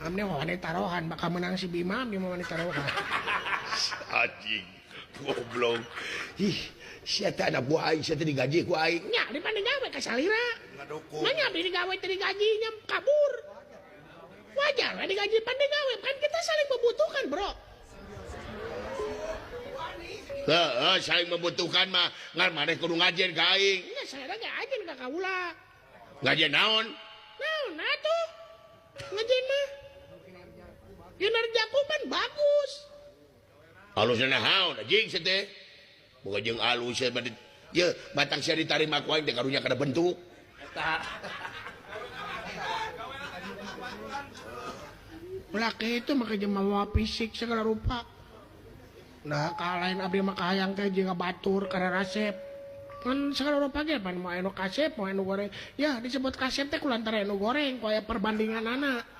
Amne mau wanita taruhan bakal menang si Bima amne mau wanita taruhan. Anjing. Goblok. Ih, sia teh anak buah aing sia teh digaji ku aing. Nya di mana gawe ka salira. Ngadukung. Manya abdi digawe teh digajinya kabur. Wajar lah digaji pandai gawe kan kita saling membutuhkan, Bro. Heeh, saling membutuhkan mah ngan maneh kudu ngajen ka aing. Nya saya ngajen ka kaula. Ngajen naon? Naon atuh? Ngajen mah. Kinerjaku kan bagus. Alusna naon anjing sia teh? Boga jeung alus sia bade. Ye, batang sia ditarima ku aing teh karunya kada bentuk. Laki itu maka jemawa fisik segala rupa. Nah, kalain abdi mah kahayang teh jeung batur kada rasep. Kan segala rupa ge pan mau anu kasep, mau anu goreng. Ya disebut kasep teh kulantaran anu goreng, kaya perbandingan anak.